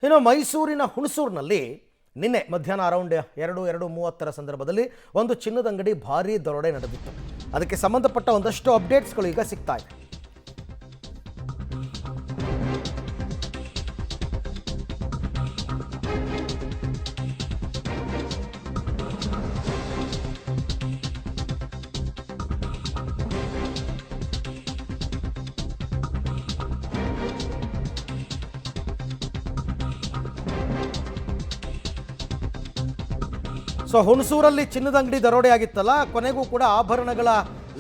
ಇನ್ನು ಮೈಸೂರಿನ ಹುಣಸೂರಿನಲ್ಲಿ ನಿನ್ನೆ ಮಧ್ಯಾಹ್ನ ಅರೌಂಡ್ 2:30 ಸಂದರ್ಭದಲ್ಲಿ ಒಂದು ಚಿನ್ನದ ಅಂಗಡಿ ಭಾರೀ ದರೋಡೆ ನಡೆದಿತ್ತು. ಅದಕ್ಕೆ ಸಂಬಂಧಪಟ್ಟ ಒಂದಷ್ಟು ಅಪ್ಡೇಟ್ಸ್ಗಳು ಈಗ ಸಿಗ್ತಾ ಇದೆ. ಸೊ ಹುಣಸೂರಲ್ಲಿ ಚಿನ್ನದ ಅಂಗಡಿ ದರೋಡೆ ಆಗಿತ್ತಲ್ಲ, ಕೊನೆಗೂ ಕೂಡ ಆಭರಣಗಳ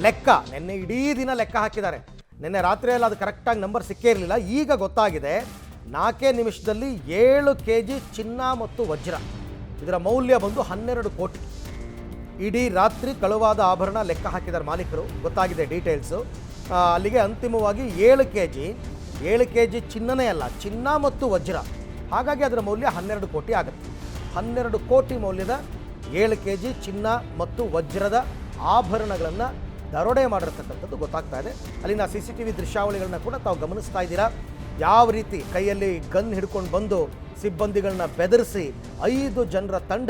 ಲೆಕ್ಕ ನಿನ್ನೆ ಇಡೀ ದಿನ ಲೆಕ್ಕ ಹಾಕಿದ್ದಾರೆ. ನಿನ್ನೆ ರಾತ್ರಿಯಲ್ಲಿ ಅದು ಕರೆಕ್ಟಾಗಿ ನಂಬರ್ ಸಿಕ್ಕೇ ಇರಲಿಲ್ಲ. ಈಗ ಗೊತ್ತಾಗಿದೆ 4 ನಿಮಿಷದಲ್ಲಿ 7 kg ಚಿನ್ನ ಮತ್ತು ವಜ್ರ, ಇದರ ಮೌಲ್ಯ ಬಂದು 12 ಕೋಟಿ. ಇಡೀ ರಾತ್ರಿ ಕಳುವಾದ ಆಭರಣ ಲೆಕ್ಕ ಹಾಕಿದ್ದಾರೆ ಮಾಲೀಕರು. ಗೊತ್ತಾಗಿದೆ ಡೀಟೇಲ್ಸು. ಅಲ್ಲಿಗೆ ಅಂತಿಮವಾಗಿ 7 kg ಚಿನ್ನನೇ ಅಲ್ಲ, ಚಿನ್ನ ಮತ್ತು ವಜ್ರ. ಹಾಗಾಗಿ ಅದರ ಮೌಲ್ಯ 12 ಕೋಟಿ ಆಗುತ್ತೆ. 12 ಕೋಟಿ ಮೌಲ್ಯದ 7 kg ಚಿನ್ನ ಮತ್ತು ವಜ್ರದ ಆಭರಣಗಳನ್ನು ದರೋಡೆ ಮಾಡಿರ್ತಕ್ಕಂಥದ್ದು ಗೊತ್ತಾಗ್ತಾ ಇದೆ. ಅಲ್ಲಿನ CCTV ದೃಶ್ಯಾವಳಿಗಳನ್ನ ಕೂಡ ತಾವು ಗಮನಿಸ್ತಾ ಇದ್ದೀರಾ. ಯಾವ ರೀತಿ ಕೈಯಲ್ಲಿ ಗನ್ ಹಿಡ್ಕೊಂಡು ಬಂದು ಸಿಬ್ಬಂದಿಗಳನ್ನ ಬೆದರಿಸಿ 5 ಜನರ ತಂಡ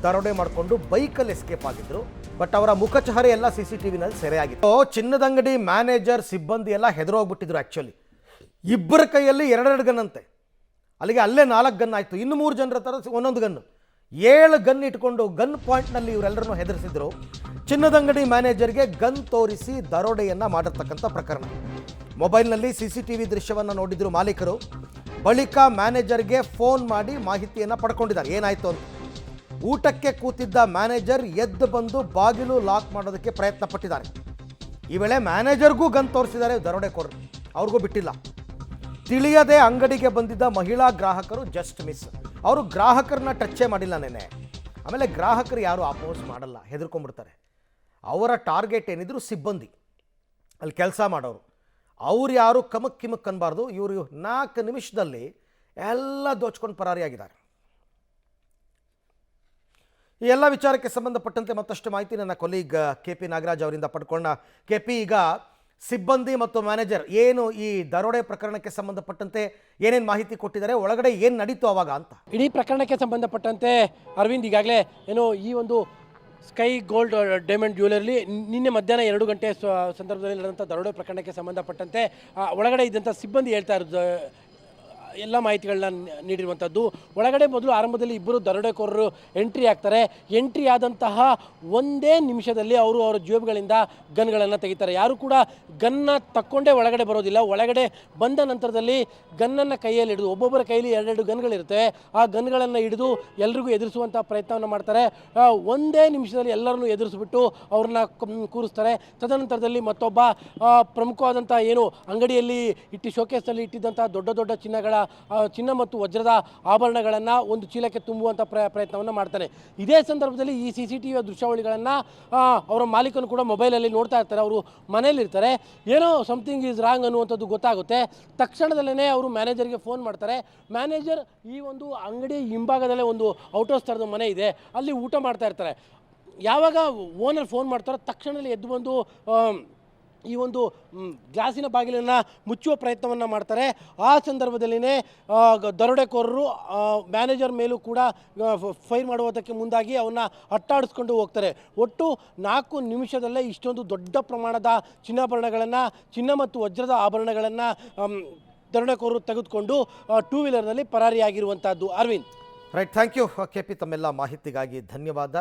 ದರೋಡೆ ಮಾಡಿಕೊಂಡು ಬೈಕಲ್ಲಿ ಎಸ್ಕೇಪ್ ಆಗಿದ್ರು. ಬಟ್ ಅವರ ಮುಖಚಹರೆ ಎಲ್ಲ CCTVನಲ್ಲಿ ಸೆರೆಯಾಗಿತ್ತು. ಚಿನ್ನದ ಅಂಗಡಿ ಮ್ಯಾನೇಜರ್ ಸಿಬ್ಬಂದಿ ಎಲ್ಲ ಹೆದರೋಗ್ಬಿಟ್ಟಿದ್ರು. ಆ್ಯಕ್ಚುಲಿ ಇಬ್ಬರ ಕೈಯಲ್ಲಿ 2 ಗನ್ ಅಂತೆ. ಅಲ್ಲಿಗೆ ಅಲ್ಲೇ 4 ಗನ್ ಆಯಿತು. ಇನ್ನು 3 ಜನರ ಥರ ಒಂದೊಂದು ಗನ್ನು, 7 ಗನ್ ಇಟ್ಕೊಂಡು ಗನ್ ಪಾಯಿಂಟ್ನಲ್ಲಿ ಇವರೆಲ್ಲರನ್ನು ಹೆದರಿಸಿದ್ರು. ಚಿನ್ನದ ಅಂಗಡಿ ಮ್ಯಾನೇಜರ್ಗೆ ಗನ್ ತೋರಿಸಿ ದರೋಡೆಯನ್ನು ಮಾಡಿರ್ತಕ್ಕಂಥ ಪ್ರಕರಣ. ಮೊಬೈಲ್ನಲ್ಲಿ CCTV ದೃಶ್ಯವನ್ನು ನೋಡಿದ್ರು ಮಾಲೀಕರು. ಬಳಿಕ ಮ್ಯಾನೇಜರ್ಗೆ ಫೋನ್ ಮಾಡಿ ಮಾಹಿತಿಯನ್ನು ಪಡ್ಕೊಂಡಿದ್ದಾರೆ ಏನಾಯಿತು ಅಂತ. ಊಟಕ್ಕೆ ಕೂತಿದ್ದ ಮ್ಯಾನೇಜರ್ ಎದ್ದು ಬಂದು ಬಾಗಿಲು ಲಾಕ್ ಮಾಡೋದಕ್ಕೆ ಪ್ರಯತ್ನ ಪಟ್ಟಿದ್ದಾರೆ. ಈ ವೇಳೆ ಮ್ಯಾನೇಜರ್ಗೂ ಗನ್ ತೋರಿಸಿದ್ದಾರೆ ದರೋಡೆಕೋರರು, ಅವ್ರಿಗೂ ಬಿಟ್ಟಿಲ್ಲ. ತಿಳಿಯದೆ ಅಂಗಡಿಗೆ ಬಂದಿದ್ದ ಮಹಿಳಾ ಗ್ರಾಹಕರು ಜಸ್ಟ್ ಮಿಸ್. ಅವರು ಗ್ರಾಹಕರನ್ನ ಟಚ್ಚೇ ಮಾಡಿಲ್ಲ ನೆನೆ. ಆಮೇಲೆ ಗ್ರಾಹಕರು ಯಾರು ಅಪೋಸ್ ಮಾಡಲ್ಲ, ಹೆದರ್ಕೊಂಡ್ಬಿಡ್ತಾರೆ. ಅವರ ಟಾರ್ಗೆಟ್ ಏನಿದ್ರು ಸಿಬ್ಬಂದಿ, ಅಲ್ಲಿ ಕೆಲಸ ಮಾಡೋರು. ಅವ್ರು ಯಾರು ಕಮಕ್ ಕಿಮಕ್ ಅನ್ಬಾರ್ದು. ಇವರು 4 ನಿಮಿಷದಲ್ಲಿ ಎಲ್ಲ ದೋಚ್ಕೊಂಡು ಪರಾರಿಯಾಗಿದ್ದಾರೆ. ಈ ಎಲ್ಲ ವಿಚಾರಕ್ಕೆ ಸಂಬಂಧಪಟ್ಟಂತೆ ಮತ್ತಷ್ಟು ಮಾಹಿತಿ ನನ್ನ ಕೊಲೀಗ್ KP ನಾಗರಾಜ್ ಅವರಿಂದ ಪಡ್ಕೊಂಡ. KP, ಈಗ ಸಿಬ್ಬಂದಿ ಮತ್ತು ಮ್ಯಾನೇಜರ್ ಏನು ಈ ದರೋಡೆ ಪ್ರಕರಣಕ್ಕೆ ಸಂಬಂಧಪಟ್ಟಂತೆ ಏನೇನು ಮಾಹಿತಿ ಕೊಟ್ಟಿದ್ದಾರೆ, ಒಳಗಡೆ ಏನು ನಡೀತು ಅವಾಗ ಅಂತ? ಇಡೀ ಪ್ರಕರಣಕ್ಕೆ ಸಂಬಂಧಪಟ್ಟಂತೆ ಅರವಿಂದ್, ಈಗಾಗಲೇ ಏನು ಈ ಒಂದು ಸ್ಕೈ ಗೋಲ್ಡ್ ಡೈಮಂಡ್ ಜ್ಯುವೆಲರ್ಲಿ ನಿನ್ನೆ ಮಧ್ಯಾಹ್ನ 2 ಗಂಟೆ ಸಂದರ್ಭದಲ್ಲಿ ನಡೆದಂಥ ದರೋಡೆ ಪ್ರಕರಣಕ್ಕೆ ಸಂಬಂಧಪಟ್ಟಂತೆ ಒಳಗಡೆ ಇದ್ದಂಥ ಸಿಬ್ಬಂದಿ ಹೇಳ್ತಾ ಇರೋದು ಎಲ್ಲ ಮಾಹಿತಿಗಳನ್ನ ನೀಡಿರುವಂಥದ್ದು. ಒಳಗಡೆ ಮೊದಲು ಆರಂಭದಲ್ಲಿ ಇಬ್ಬರು ದರೋಡೆಕೋರರು ಎಂಟ್ರಿ ಆಗ್ತಾರೆ. ಎಂಟ್ರಿ ಆದಂತಹ 1 ನಿಮಿಷದಲ್ಲಿ ಅವರ ಜೇಬುಗಳಿಂದ ಗನ್ಗಳನ್ನು ತೆಗಿತಾರೆ. ಯಾರು ಕೂಡ ಗನ್ನ ತಕ್ಕೊಂಡೇ ಒಳಗಡೆ ಬರೋದಿಲ್ಲ. ಒಳಗಡೆ ಬಂದ ನಂತರದಲ್ಲಿ ಗನ್ನನ್ನು ಕೈಯಲ್ಲಿ ಹಿಡಿದು, ಒಬ್ಬೊಬ್ಬರ ಕೈಯಲ್ಲಿ 2 ಗನ್ಗಳಿರುತ್ತೆ, ಆ ಗನ್ಗಳನ್ನು ಹಿಡಿದು ಎಲ್ರಿಗೂ ಎದುರಿಸುವಂಥ ಪ್ರಯತ್ನವನ್ನು ಮಾಡ್ತಾರೆ. 1 ನಿಮಿಷದಲ್ಲಿ ಎಲ್ಲರನ್ನೂ ಎದುರಿಸ್ಬಿಟ್ಟು ಅವ್ರನ್ನ ಕೂರಿಸ್ತಾರೆ. ತದನಂತರದಲ್ಲಿ ಮತ್ತೊಬ್ಬ ಪ್ರಮುಖವಾದಂಥ ಏನು ಅಂಗಡಿಯಲ್ಲಿ ಶೋಕೇಸ್ನಲ್ಲಿ ಇಟ್ಟಿದ್ದಂಥ ದೊಡ್ಡ ಚಿನ್ನ ಮತ್ತು ವಜ್ರದ ಆಭರಣಗಳನ್ನು ಒಂದು ಚೀಲಕ್ಕೆ ತುಂಬುವಂಥ ಪ್ರಯತ್ನವನ್ನು ಮಾಡ್ತಾನೆ. ಇದೇ ಸಂದರ್ಭದಲ್ಲಿ ಈ CCTV ದೃಶ್ಯಾವಳಿಗಳನ್ನು ಅವರ ಮಾಲೀಕನು ಕೂಡ ಮೊಬೈಲಲ್ಲಿ ನೋಡ್ತಾ ಇರ್ತಾರೆ. ಅವರು ಮನೇಲಿರ್ತಾರೆ. ಏನೋ ಸಮಥಿಂಗ್ ಈಸ್ ರಾಂಗ್ ಅನ್ನುವಂಥದ್ದು ಗೊತ್ತಾಗುತ್ತೆ. ತಕ್ಷಣದಲ್ಲೇ ಅವರು ಮ್ಯಾನೇಜರ್ಗೆ ಫೋನ್ ಮಾಡ್ತಾರೆ. ಮ್ಯಾನೇಜರ್ ಈ ಒಂದು ಅಂಗಡಿ ಹಿಂಭಾಗದಲ್ಲೇ ಒಂದು ಔಟ್ ಹೌಸ್ ಥರದ ಮನೆ ಇದೆ, ಅಲ್ಲಿ ಊಟ ಮಾಡ್ತಾ ಇರ್ತಾರೆ. ಯಾವಾಗ ಓನರ್ ಫೋನ್ ಮಾಡ್ತಾರೋ ತಕ್ಷಣದಲ್ಲಿ ಎದ್ದು ಬಂದು ಈ ಒಂದು ಗ್ಲಾಸಿನ ಬಾಗಿಲನ್ನು ಮುಚ್ಚುವ ಪ್ರಯತ್ನವನ್ನು ಮಾಡ್ತಾರೆ. ಆ ಸಂದರ್ಭದಲ್ಲಿಯೇ ದರೋಡೆಕೋರರು ಮ್ಯಾನೇಜರ್ ಮೇಲೂ ಕೂಡ ಫೈರ್ ಮಾಡುವುದಕ್ಕೆ ಮುಂದಾಗಿ ಅವನ್ನ ಅಟ್ಟಾಡಿಸ್ಕೊಂಡು ಹೋಗ್ತಾರೆ. ಒಟ್ಟು 4 ನಿಮಿಷದಲ್ಲೇ ಇಷ್ಟೊಂದು ದೊಡ್ಡ ಪ್ರಮಾಣದ ಚಿನ್ನ ಮತ್ತು ವಜ್ರದ ಆಭರಣಗಳನ್ನು ದರೋಡೆಕೋರರು ತೆಗೆದುಕೊಂಡು 2 ವೀಲರ್ನಲ್ಲಿ ಪರಾರಿಯಾಗಿರುವಂಥದ್ದು. Arvind, right, thank you KP, ತಮ್ಮೆಲ್ಲ ಮಾಹಿತಿಗಾಗಿ ಧನ್ಯವಾದ.